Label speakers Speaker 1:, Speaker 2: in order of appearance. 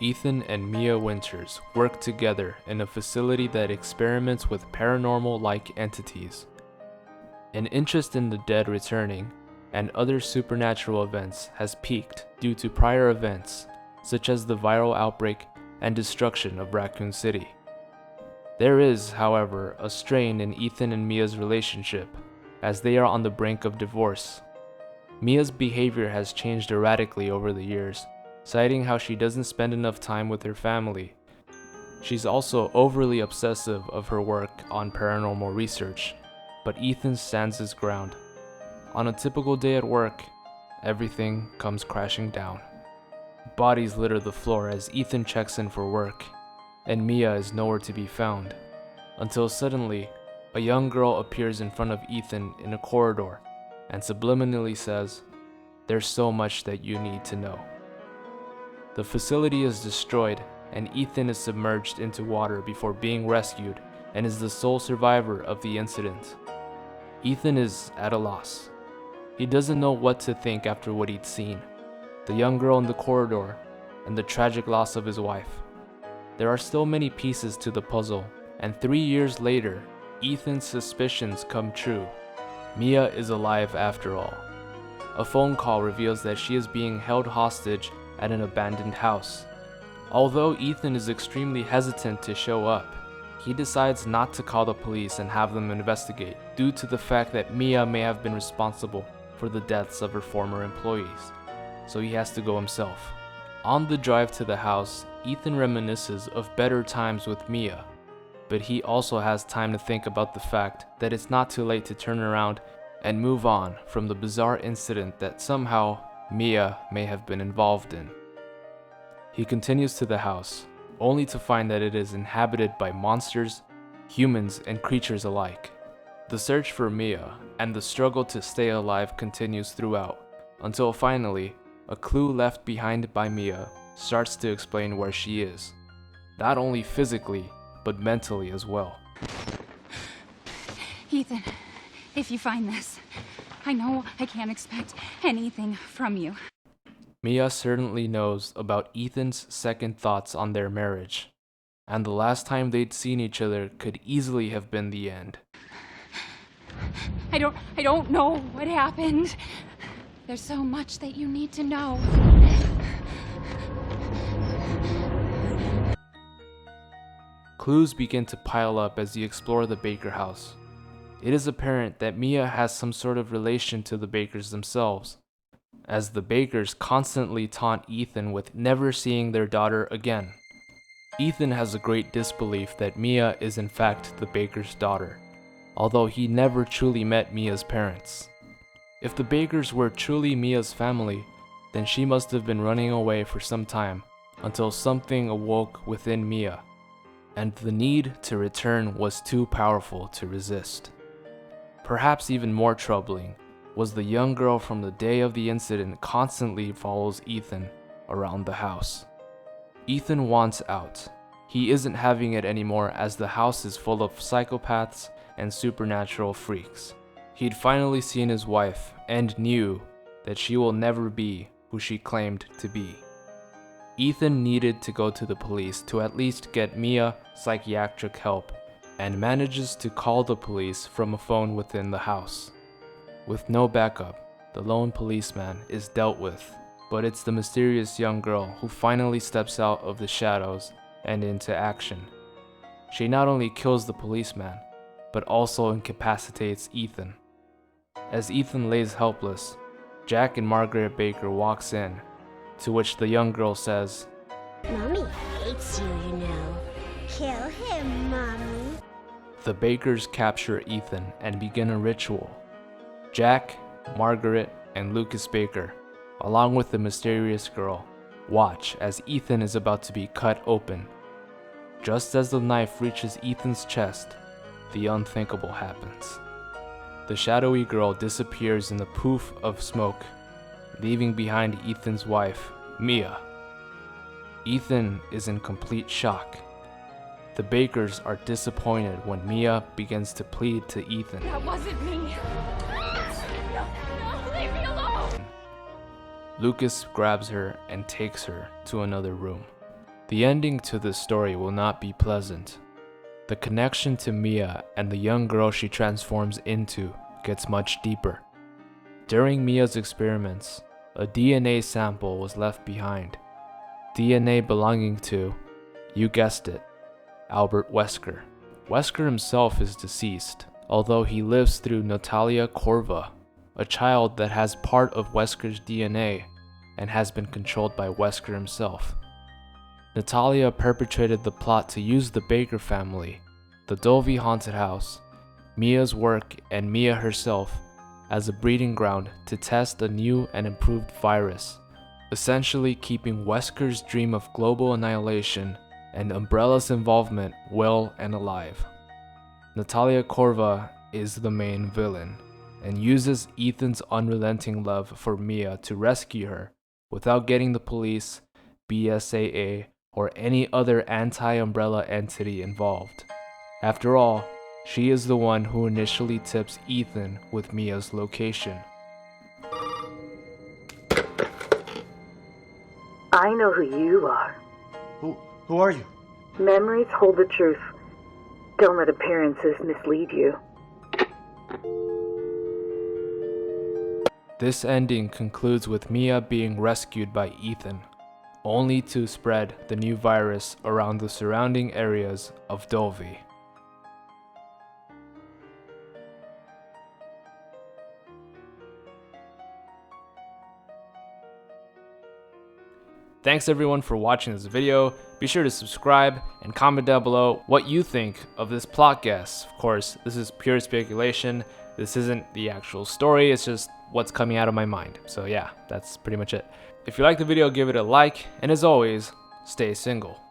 Speaker 1: Ethan and Mia Winters work together in a facility that experiments with paranormal-like entities. An interest in the dead returning and other supernatural events has peaked due to prior events, such as the viral outbreak and destruction of Raccoon City. There is, however, a strain in Ethan and Mia's relationship, as they are on the brink of divorce. Mia's behavior has changed erratically over the years, citing how she doesn't spend enough time with her family. She's also overly obsessive of her work on paranormal research, but Ethan stands his ground. On a typical day at work, everything comes crashing down. Bodies litter the floor as Ethan checks in for work, and Mia is nowhere to be found, until suddenly, a young girl appears in front of Ethan in a corridor and subliminally says, "There's so much that you need to know." The facility is destroyed, and Ethan is submerged into water before being rescued and is the sole survivor of the incident. Ethan is at a loss. He doesn't know what to think after what he'd seen, the young girl in the corridor, and the tragic loss of his wife. There are still many pieces to the puzzle, and 3 years later, Ethan's suspicions come true. Mia is alive after all. A phone call reveals that she is being held hostage at an abandoned house. Although Ethan is extremely hesitant to show up, he decides not to call the police and have them investigate due to the fact that Mia may have been responsible for the deaths of her former employees, so he has to go himself. On the drive to the house, Ethan reminisces of better times with Mia, but he also has time to think about the fact that it's not too late to turn around and move on from the bizarre incident that somehow Mia may have been involved in. He continues to the house, only to find that it is inhabited by monsters, humans, and creatures alike. The search for Mia and the struggle to stay alive continues throughout, until finally, a clue left behind by Mia starts to explain where she is, not only physically, but mentally as well.
Speaker 2: Ethan, if you find this, I know I can't expect anything from you.
Speaker 1: Mia certainly knows about Ethan's second thoughts on their marriage, and the last time they'd seen each other could easily have been the end.
Speaker 2: I don't know what happened. There's so much that you need to know.
Speaker 1: Clues begin to pile up as you explore the Baker house. It is apparent that Mia has some sort of relation to the Bakers themselves, as the Bakers constantly taunt Ethan with never seeing their daughter again. Ethan has a great disbelief that Mia is in fact the Baker's daughter, although he never truly met Mia's parents. If the Bakers were truly Mia's family, then she must have been running away for some time until something awoke within Mia, and the need to return was too powerful to resist. Perhaps even more troubling was the young girl from the day of the incident constantly follows Ethan around the house. Ethan wants out. He isn't having it anymore as the house is full of psychopaths and supernatural freaks. He'd finally seen his wife and knew that she will never be who she claimed to be. Ethan needed to go to the police to at least get Mia psychiatric help, and manages to call the police from a phone within the house. With no backup, the lone policeman is dealt with, but it's the mysterious young girl who finally steps out of the shadows and into action. She not only kills the policeman, but also incapacitates Ethan. As Ethan lays helpless, Jack and Margaret Baker walks in, to which the young girl says,
Speaker 3: "Mommy hates you, you know. Kill him, Mommy."
Speaker 1: The Bakers capture Ethan and begin a ritual. Jack, Margaret, and Lucas Baker, along with the mysterious girl, watch as Ethan is about to be cut open. Just as the knife reaches Ethan's chest, the unthinkable happens. The shadowy girl disappears in the poof of smoke, leaving behind Ethan's wife, Mia. Ethan is in complete shock. The Bakers are disappointed when Mia begins to plead to Ethan.
Speaker 2: That wasn't me. No, leave me alone.
Speaker 1: Lucas grabs her and takes her to another room. The ending to this story will not be pleasant. The connection to Mia and the young girl she transforms into gets much deeper. During Mia's experiments, a DNA sample was left behind. DNA belonging to, you guessed it, Albert Wesker. Wesker himself is deceased, although he lives through Natalia Corva, a child that has part of Wesker's DNA and has been controlled by Wesker himself. Natalia perpetrated the plot to use the Baker family, the Dovey haunted house, Mia's work, and Mia herself as a breeding ground to test a new and improved virus, essentially keeping Wesker's dream of global annihilation and Umbrella's involvement well and alive. Natalia Corva is the main villain and uses Ethan's unrelenting love for Mia to rescue her without getting the police, BSAA, or any other anti-Umbrella entity involved. After all, she is the one who initially tips Ethan with Mia's location.
Speaker 4: I know who you are.
Speaker 5: Who are you?
Speaker 4: Memories hold the truth. Don't let appearances mislead you.
Speaker 1: This ending concludes with Mia being rescued by Ethan, only to spread the new virus around the surrounding areas of Dovey. Thanks everyone for watching this video. Be sure to subscribe and comment down below what you think of this plot guess. Of course, this is pure speculation. This isn't the actual story, it's just what's coming out of my mind. So yeah, that's pretty much it. If you liked the video, give it a like, and as always, stay single.